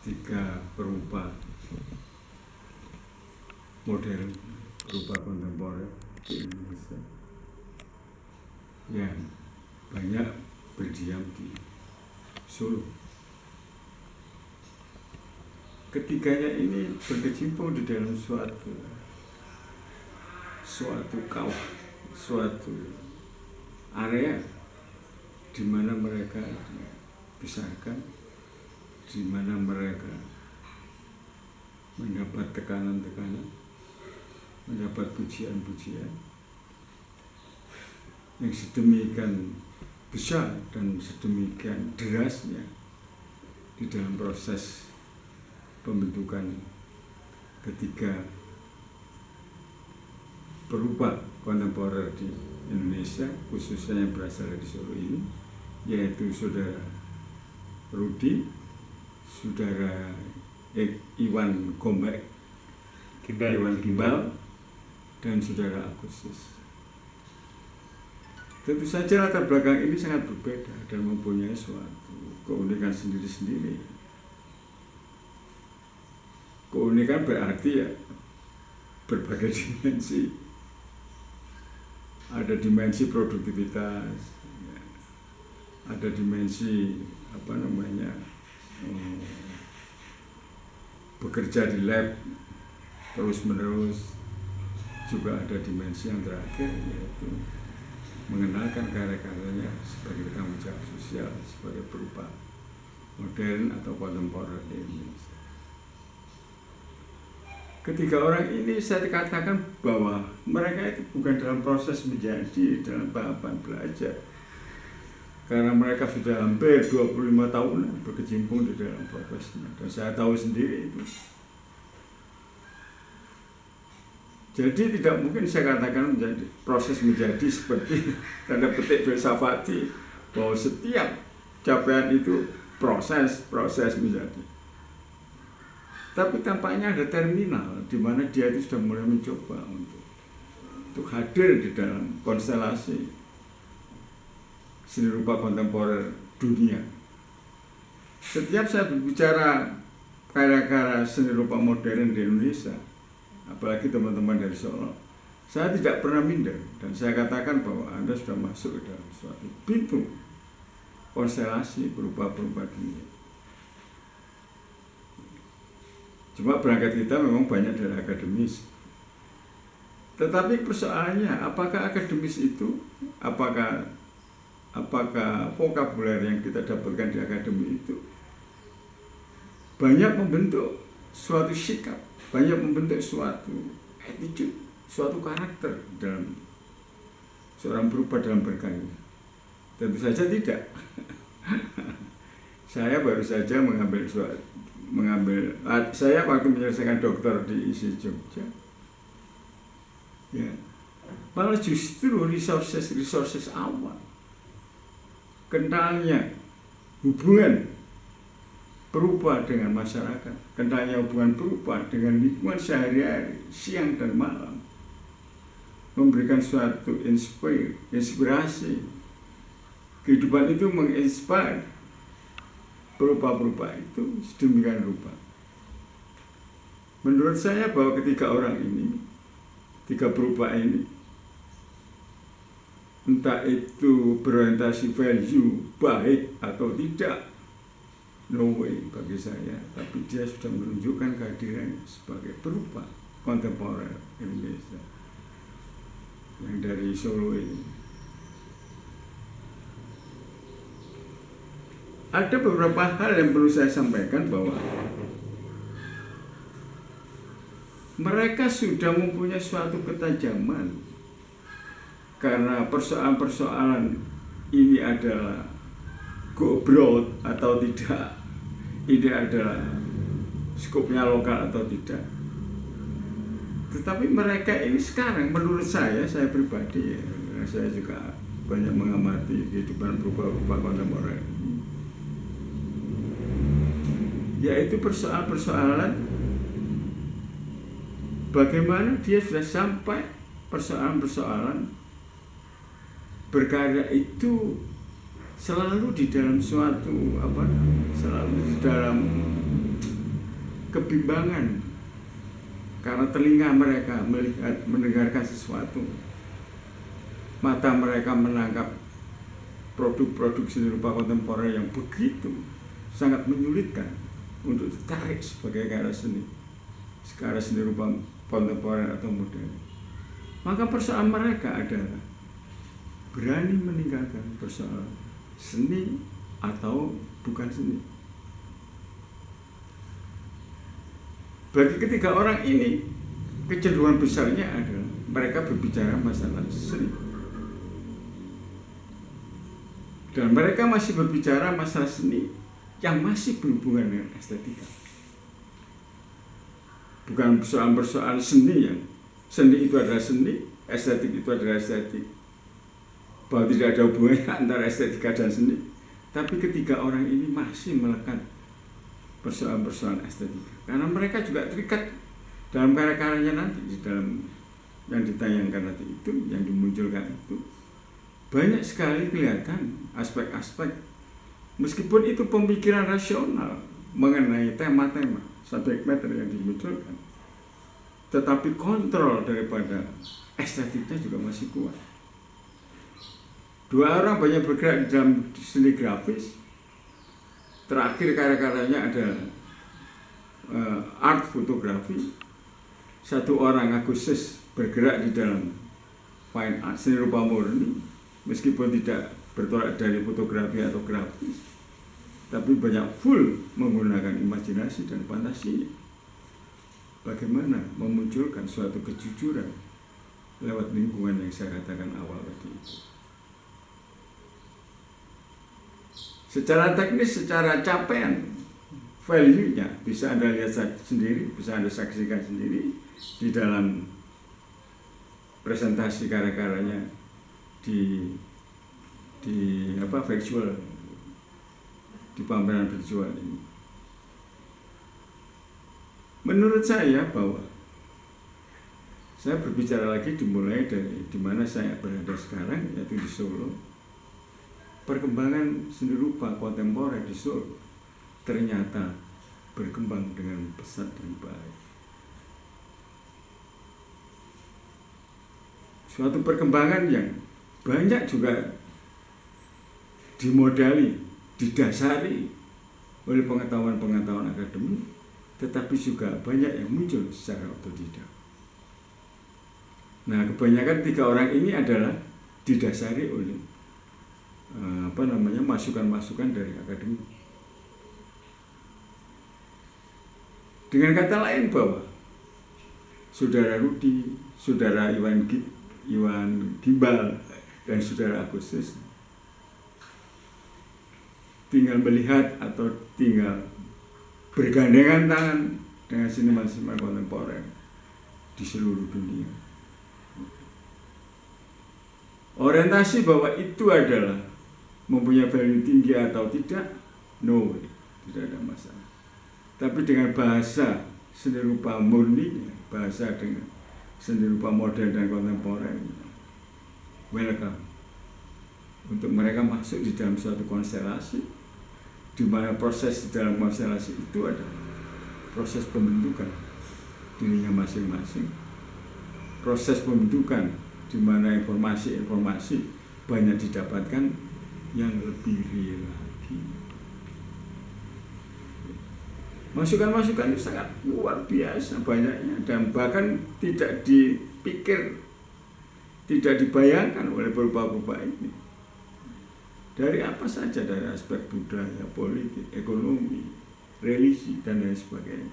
ketika perupa modern, perupa kontemporer di Indonesia yang banyak berdiam di Solo. Ketiganya ini berkecimpung di dalam suatu kawah, suatu area di mana mereka dipisahkan, di mana mereka mendapat tekanan-tekanan, mendapat pujian-pujian yang sedemikian besar dan sedemikian derasnya di dalam proses pembentukan ketiga perupa kontemporer di Indonesia, khususnya yang berasal dari Solo ini, yaitu saudara Rudi, saudara Iwan Gimbal, dan saudara Agustus. Tentu saja latar belakang ini sangat berbeda dan mempunyai suatu keunikan sendiri-sendiri. Keunikan berarti ya berbagai dimensi. Ada dimensi produktivitas, ada dimensi bekerja di lab terus menerus, juga ada dimensi yang terakhir yaitu mengenalkan karya-karyanya sebagai tanggung jawab sosial, sebagai perupa modern atau kontemporer di Indonesia. Ketiga orang ini saya katakan bahwa mereka itu bukan dalam proses menjadi, dalam tahapan belajar, karena mereka sudah hampir 25 tahunan berkecimpung di dalam profesinya, dan saya tahu sendiri itu. Jadi tidak mungkin saya katakan proses menjadi seperti tanda petik filsafati bahwa setiap capaian itu proses menjadi. Tapi tampaknya ada terminal di mana dia itu sudah mulai mencoba untuk hadir di dalam konstelasi seni rupa kontemporer dunia. Setiap saya berbicara karya-karya seni rupa modern di Indonesia, apalagi teman-teman dari Solo, saya tidak pernah minder dan saya katakan bahwa Anda sudah masuk ke dalam suatu pintu konstelasi perupa-perupa dunia. Cuma berangkat kita memang banyak dari akademis. Tetapi persoalannya, apakah akademis itu, apakah vokabuler yang kita dapatkan di akademi itu banyak membentuk suatu sikap, banyak membentuk suatu attitude, suatu karakter dalam seorang perupa dalam berkarya? Tentu saja tidak. Saya baru saja saya waktu menyelesaikan doktor di ISI Jogja, ya, malah justru resources awal, kentalnya hubungan perupa dengan masyarakat, kentalnya hubungan perupa dengan lingkungan sehari-hari, siang dan malam, memberikan suatu inspirasi. Kehidupan itu menginspire perupa-perupa itu sedemikian rupa. Menurut saya bahwa ketiga orang ini, tiga perupa ini, entah itu berorientasi value baik atau tidak, no way bagi saya, tapi dia sudah menunjukkan kehadirannya sebagai perupa kontemporer Indonesia yang dari Solo ini. Ada beberapa hal yang perlu saya sampaikan bahwa mereka sudah mempunyai suatu ketajaman karena persoalan-persoalan ini adalah go abroad atau tidak, ini adalah skopnya lokal atau tidak. Tetapi mereka ini sekarang menurut saya pribadi, ya, saya juga banyak mengamati kehidupan perupa-perupa kontemporer, yaitu persoalan-persoalan bagaimana dia sudah sampai persoalan-persoalan berkarya itu selalu di dalam suatu selalu di dalam kebimbangan karena telinga mereka melihat, mendengarkan sesuatu, mata mereka menangkap produk-produk seni rupa kontemporer yang begitu sangat menyulitkan untuk ditarik sebagai karya seni rupa kontemporer atau modern. Maka persoalan mereka adalah berani meninggalkan persoalan seni atau bukan seni. Bagi ketiga orang ini, kecenderungan besarnya adalah mereka berbicara masalah seni. Dan mereka masih berbicara masalah seni yang masih berhubungan dengan estetika. Bukan persoalan seni yang seni itu adalah seni, estetik itu adalah estetik. Bahwa tidak ada hubungannya antara estetika dan seni. Tapi ketiga orang ini masih melekat persoalan-persoalan estetika. Karena mereka juga terikat dalam karya-karyanya nanti, di dalam yang ditayangkan nanti itu, yang dimunculkan itu. Banyak sekali kelihatan aspek-aspek, meskipun itu pemikiran rasional mengenai tema-tema, subject matter yang dimunculkan, tetapi kontrol daripada estetiknya juga masih kuat. Dua orang banyak bergerak di dalam seni grafis. Terakhir karya-karyanya ada art fotografi. Satu orang Agustus bergerak di dalam fine art, seni rupa murni, meskipun tidak bertolak dari fotografi atau grafis, tapi banyak full menggunakan imajinasi dan fantasi. Bagaimana memunculkan suatu kejujuran lewat lingkungan yang saya katakan awal tadi itu. Secara teknis, secara capaian, value-nya bisa Anda lihat sendiri, bisa Anda saksikan sendiri di dalam presentasi karya-karyanya di virtual, di pameran virtual ini. Menurut saya bahwa saya berbicara lagi dimulai dari di mana saya berada sekarang, yaitu di Solo. Perkembangan seni rupa kontemporer di Solo ternyata berkembang dengan pesat dan baik. Suatu perkembangan yang banyak juga dimodali, didasari oleh pengetahuan-pengetahuan akademik, tetapi juga banyak yang muncul secara otodidak. Nah, kebanyakan tiga orang ini adalah didasari oleh masukan-masukan dari akademik. Dengan kata lain bahwa Saudara Rudi, Saudara Iwan Gimbal, dan Saudara Agustus tinggal melihat atau tinggal bergandengan tangan dengan seniman-seniman kontemporer di seluruh dunia. Orientasi bahwa itu adalah mempunyai value tinggi atau tidak, no way, tidak ada masalah. Tapi dengan bahasa seni rupa murni, bahasa dengan seni rupa modern dan kontemporer, welcome. Untuk mereka masuk di dalam suatu konstelasi, di mana proses di dalam konstelasi itu adalah proses pembentukan dirinya masing-masing, proses pembentukan di mana informasi-informasi banyak didapatkan yang lebih real lagi. Masukan-masukan itu sangat luar biasa banyaknya, dan bahkan tidak dipikir, tidak dibayangkan oleh beberapa ini. Dari apa saja, dari aspek budaya, politik, ekonomi, religi, dan lain sebagainya.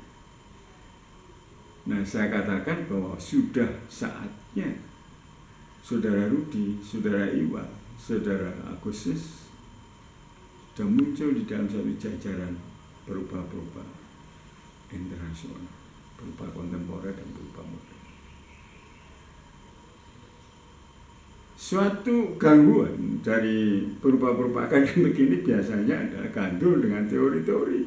Nah, saya katakan bahwa sudah saatnya Saudara Rudi, Saudara Iwan, Saudara Agustus sudah muncul di dalam suatu jajaran berupa internasional, berupa kontemporer dan berupa modern. Suatu gangguan dari berupa akademik ini biasanya adalah gandul dengan teori-teori,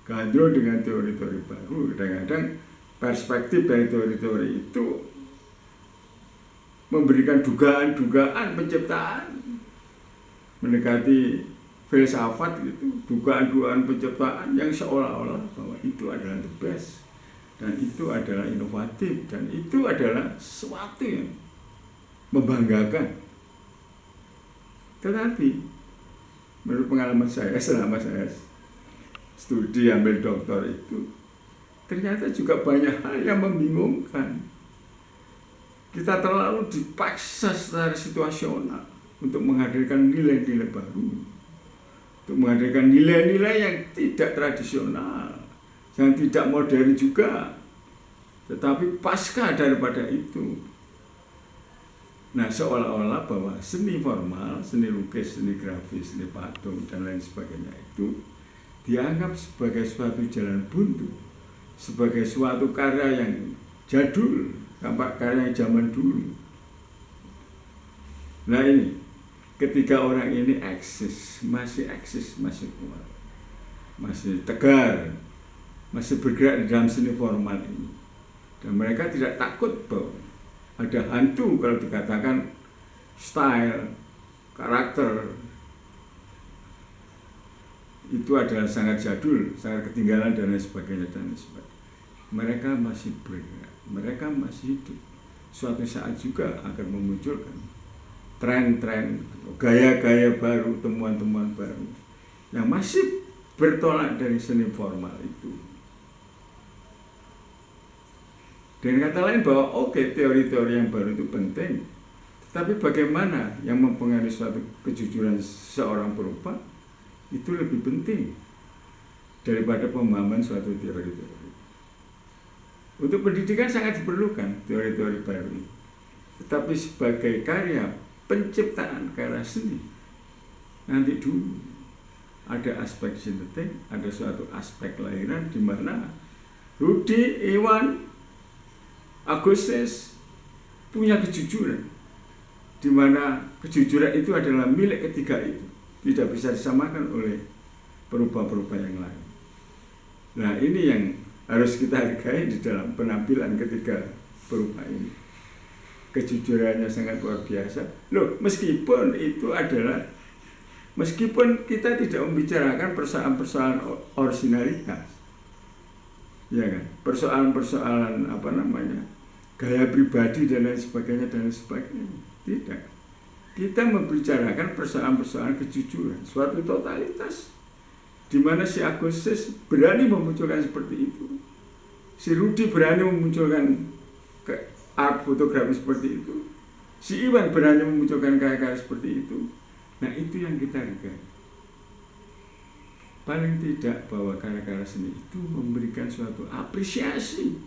gandul dengan teori-teori baru. Kadang-kadang perspektif dari teori-teori itu memberikan dugaan-dugaan penciptaan mendekati filsafat itu, dugaan-dugaan penciptaan yang seolah-olah bahwa itu adalah the best, dan itu adalah inovatif, dan itu adalah sesuatu yang membanggakan. Tetapi menurut pengalaman saya selama saya studi ambil doktor itu, ternyata juga banyak hal yang membingungkan. Kita terlalu dipaksa secara situasional untuk menghadirkan nilai-nilai baru, untuk menghadirkan nilai-nilai yang tidak tradisional, yang tidak modern juga, tetapi pasca daripada itu. Nah, seolah-olah bahwa seni formal, seni lukis, seni grafis, seni patung, dan lain sebagainya itu dianggap sebagai suatu jalan buntu, sebagai suatu karya yang jadul, karya yang zaman dulu. Nah ini, ketika orang ini masih eksis, masih kuat, masih tegar, masih bergerak di dalam seni formal ini, dan mereka tidak takut bahwa ada hantu kalau dikatakan style, karakter itu adalah sangat jadul, sangat ketinggalan dan lain sebagainya dan lain sebagainya. Mereka masih bergerak, mereka masih hidup. Suatu saat juga akan memunculkan tren-tren, gaya-gaya baru, temuan-temuan baru yang masih bertolak dari seni formal itu. Dengan kata lain bahwa oke, teori-teori yang baru itu penting, tapi bagaimana yang mempengaruhi suatu kejujuran seorang perupa itu lebih penting daripada pemahaman suatu teori-teori. Untuk pendidikan sangat diperlukan teori-teori baru, tetapi sebagai karya penciptaan karya seni, nanti dulu ada aspek sintetik, ada suatu aspek lahiran di mana Rudi, Iwan, Agustus punya kejujuran, di mana kejujuran itu adalah milik ketiga itu, tidak bisa disamakan oleh perupa-perupa yang lain. Nah ini yang harus kita hargai di dalam penampilan ketiga perupa ini. Kejujurannya sangat luar biasa. Loh, meskipun kita tidak membicarakan persoalan-persoalan originalitas, ya kan, persoalan-persoalan gaya pribadi dan lain sebagainya tidak. Kita membicarakan persoalan-persoalan kejujuran, suatu totalitas di mana si Agustus berani memunculkan seperti itu, si Rudi berani memunculkan art fotografi seperti itu, si Iwan berani memunculkan karya-karya seperti itu. Nah itu yang kita hargai. Paling tidak bahwa karya-karya seni itu memberikan suatu apresiasi,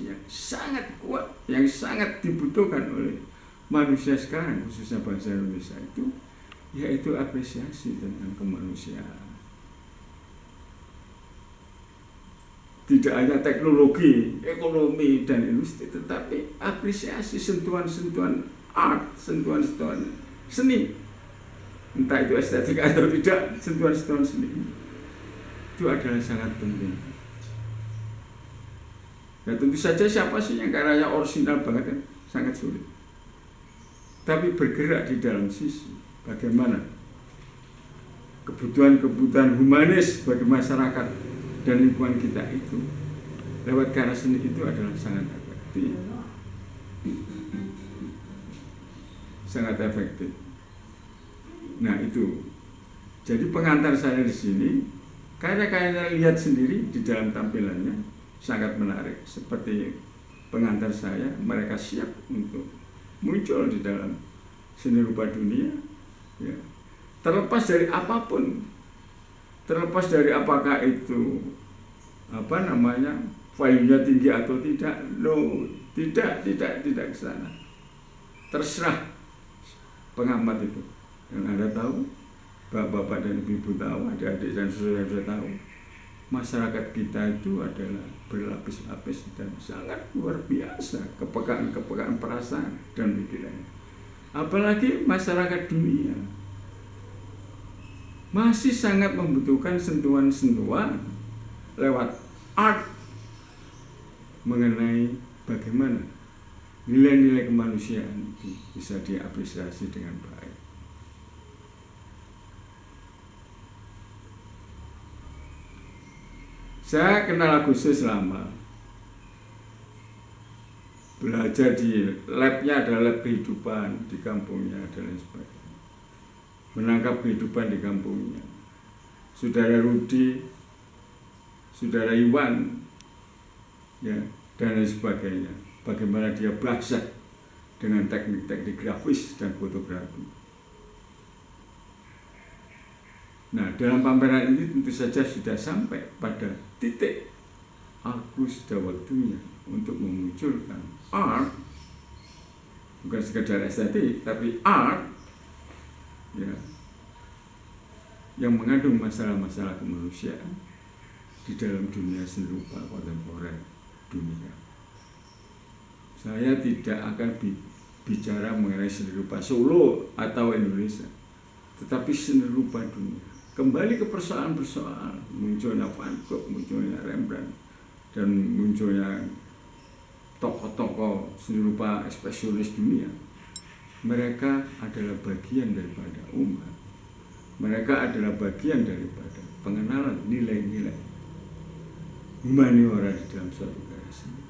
yang sangat kuat, yang sangat dibutuhkan oleh manusia sekarang, khususnya bangsa Indonesia itu, yaitu apresiasi tentang kemanusiaan. Tidak hanya teknologi, ekonomi, dan industri, tetapi apresiasi sentuhan-sentuhan art, sentuhan-sentuhan seni, entah itu estetika atau tidak, sentuhan-sentuhan seni itu adalah sangat penting. Ya tentu saja siapa sih yang karyanya orisinal banget kan, sangat sulit. Tapi bergerak di dalam sisi bagaimana kebutuhan-kebutuhan humanis bagi masyarakat dan lingkungan kita itu lewat karya seni itu adalah sangat efektif. Sangat efektif. Nah itu. Jadi pengantar saya di sini, karya-karya lihat sendiri di dalam tampilannya sangat menarik. Seperti pengantar saya, mereka siap untuk muncul di dalam seni rupa dunia, ya. Terlepas dari apapun, terlepas dari apakah itu value-nya tinggi atau tidak, tidak ke sana. Terserah pengamat itu. Yang Anda tahu, bapak-bapak dan ibu-ibu tahu, adik-adik dan saudara-saudara tahu, masyarakat kita itu adalah berlapis-lapis dan sangat luar biasa kepekaan perasaan dan pikiran. Apalagi masyarakat dunia masih sangat membutuhkan sentuhan-sentuhan lewat art mengenai bagaimana nilai-nilai kemanusiaan itu bisa diapresiasi dengan baik. Saya kenal Agustus lama. Belajar di labnya ada lab kehidupan di kampungnya dan lain sebagainya. Menangkap kehidupan di kampungnya. Saudara Rudi, Saudara Iwan, ya, dan lain sebagainya. Bagaimana dia belajar dengan teknik-teknik grafis dan fotografi. Nah, dalam pameran ini tentu saja sudah sampai pada titik aku sudah waktunya untuk memunculkan art, bukan sekedar estetik, tapi art, ya, yang mengandung masalah-masalah kemanusiaan di dalam dunia seni rupa kontemporer dunia. Saya tidak akan bicara mengenai seni rupa Solo atau Indonesia, tetapi seni rupa dunia. Kembali ke persoalan-persoalan munculnya Van Gogh, munculnya Rembrandt, dan munculnya tokoh-tokoh seni rupa ekspresionis dunia. Mereka adalah bagian daripada umat. Mereka adalah bagian daripada pengenalan nilai-nilai humaniora di dalam suatu karya seni.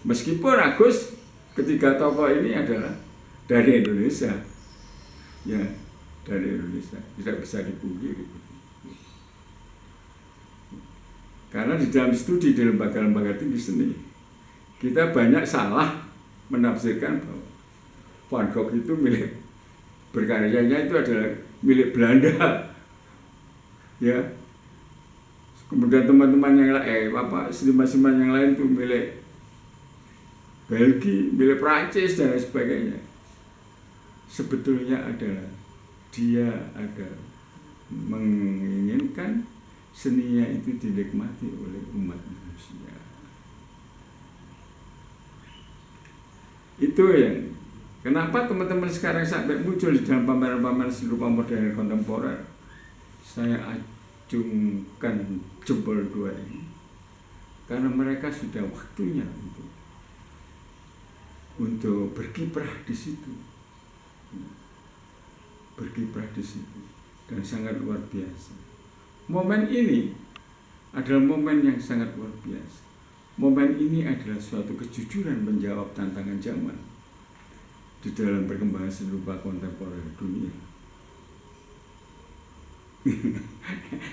Meskipun Agus ketiga tokoh ini adalah dari Indonesia, ya, dari Indonesia, tidak bisa dipungkiri. Karena di dalam studi di lembaga-lembaga tinggi seni, kita banyak salah menafsirkan bahwa Van Gogh itu milik, berkaryanya itu adalah milik Belanda, ya. Kemudian teman-teman yang lain, seniman-seniman yang lain itu milik Belgia, milik Prancis dan lain sebagainya. Sebetulnya adalah dia ada menginginkan seninya itu dinikmati oleh umat manusia. Itu yang kenapa teman-teman sekarang sampai muncul di dalam pameran-pameran seni rupa modern kontemporer. Saya acungkan jempol dua ini karena mereka sudah waktunya untuk berkiprah di situ. Berkiprah di situ dan sangat luar biasa. Momen ini adalah momen yang sangat luar biasa. Momen ini adalah suatu kejujuran menjawab tantangan zaman di dalam perkembangan seni rupa kontemporer dunia.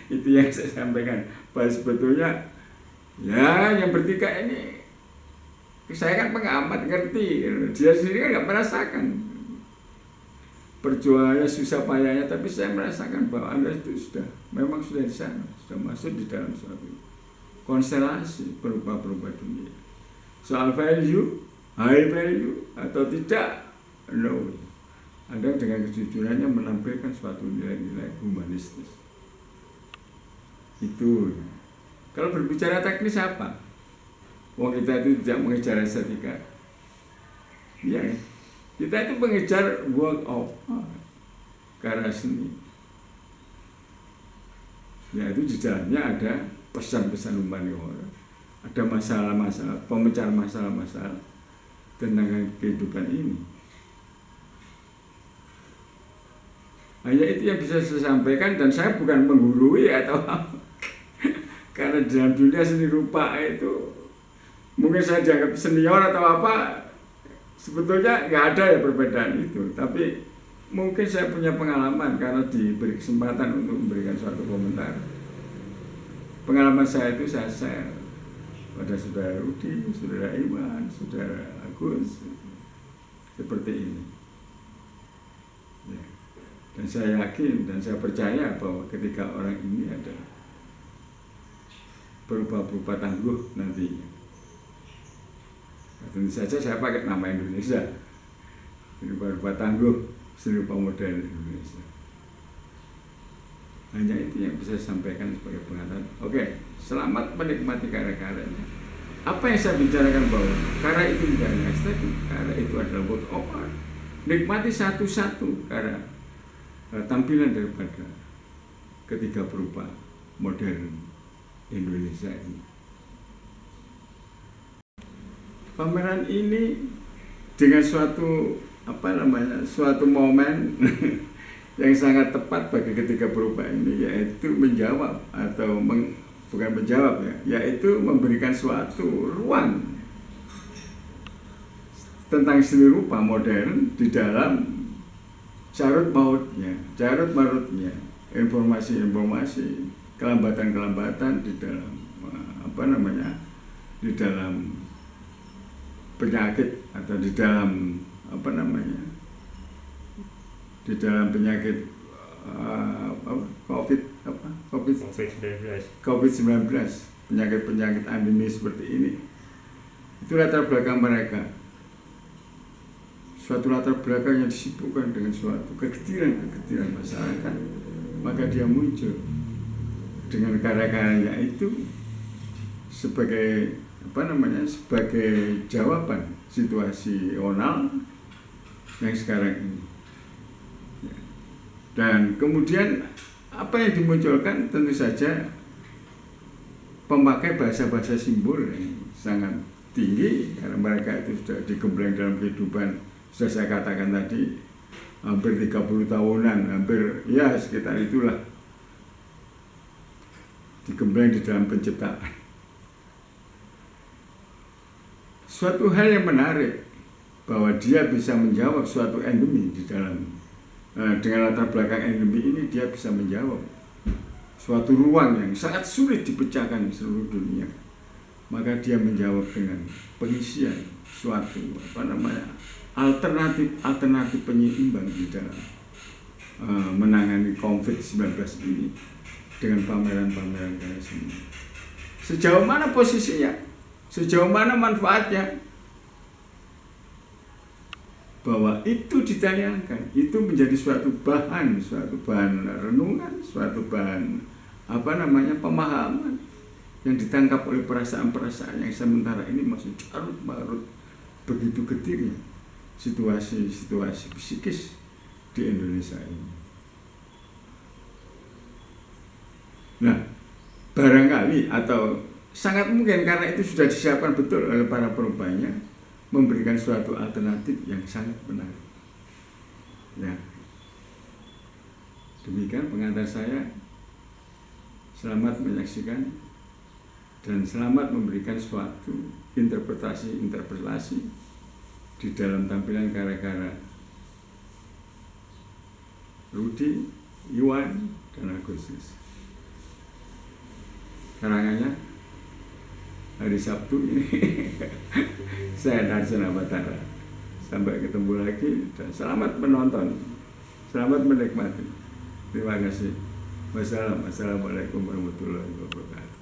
Itu yang saya sampaikan. Bahwa sebetulnya ya yang bertiga ini saya kan pengamat, ngerti. Dia sendiri kan nggak merasakan perjuangannya, susah payahnya, tapi saya merasakan bahwa Anda itu memang sudah di sana, sudah masuk di dalam suatu konstelasi berupa dunia. Soal value, high value atau tidak, no. Anda dengan kejujurannya menampilkan suatu nilai-nilai humanistis. Itu. Kalau berbicara teknis apa? Wong kita itu tidak mengejar estetika. Iya, kita itu mengejar work of art, karya seni. Ya, itu di dalamnya ada pesan-pesan humaniora, ada masalah-masalah, pemecahan masalah-masalah tentang kehidupan ini. Hanya itu yang bisa saya sampaikan, dan saya bukan menggurui atau apa. Karena dalam dunia seni rupa itu mungkin saya dianggap senior atau apa. Sebetulnya nggak ada ya perbedaan itu, tapi mungkin saya punya pengalaman karena diberi kesempatan untuk memberikan suatu komentar. Pengalaman saya itu saya share pada saudara Rudi, saudara Iwan, saudara Agus, seperti ini. Ya. Dan saya yakin dan saya percaya bahwa ketika orang ini ada berupa tangguh nantinya. Tentu saja saya pakai nama Indonesia, berupa tangguh seni rupa modern Indonesia. Hanya itu yang bisa saya sampaikan sebagai pengetahuan. Oke, selamat menikmati karya-karyanya. Apa yang saya bicarakan bahwa karya itu tidak hanya estetik, karya itu adalah work of art. Nikmati satu-satu karya tampilan daripada ketiga berupa modern Indonesia ini. Pameran ini dengan suatu suatu momen yang sangat tepat bagi ketiga perubahan ini, yaitu menjawab atau bukan menjawab ya, yaitu memberikan suatu ruang tentang seni rupa modern di dalam carut marutnya informasi-informasi, kelambatan-kelambatan di dalam di dalam penyakit atau di dalam di dalam penyakit COVID-19, penyakit endemis seperti ini. Itu latar belakang mereka, suatu latar belakang yang disibukkan dengan suatu kegetiran masyarakat, maka dia muncul dengan karya-karyanya itu sebagai sebagai jawaban situasional yang sekarang ini. Dan kemudian apa yang dimunculkan tentu saja pemakai bahasa-bahasa simbol yang sangat tinggi, karena mereka itu sudah digembleng dalam kehidupan, sudah saya katakan tadi, hampir 30 tahunan, hampir ya sekitar itulah, digembleng di dalam penciptaan. Suatu hal yang menarik bahwa dia bisa menjawab suatu endemi di dalam dengan latar belakang endemi ini, dia bisa menjawab suatu ruang yang sangat sulit dipecahkan di seluruh dunia. Maka dia menjawab dengan pengisian suatu alternatif penyeimbang di dalam menangani COVID-19 ini dengan pameran-pameran karya seni. Sejauh mana posisinya, sejauh mana manfaatnya, bahwa itu ditayangkan, itu menjadi suatu bahan renungan, suatu bahan pemahaman yang ditangkap oleh perasaan-perasaan yang sementara ini masih carut marut begitu getirnya situasi psikis di Indonesia ini. Nah, barangkali atau sangat mungkin karena itu sudah disiapkan betul oleh para perubahnya, memberikan suatu alternatif yang sangat menarik. Ya, demikian pengantar saya. Selamat menyaksikan dan selamat memberikan suatu interpretasi di dalam tampilan karya-karya Rudi, Iwan, dan Agustus. Karangannya hari Sabtu ini. Saya Narsena Batara. Sampai ketemu lagi dan selamat menonton, selamat menikmati. Terima kasih. Wassalamualaikum warahmatullahi wabarakatuh.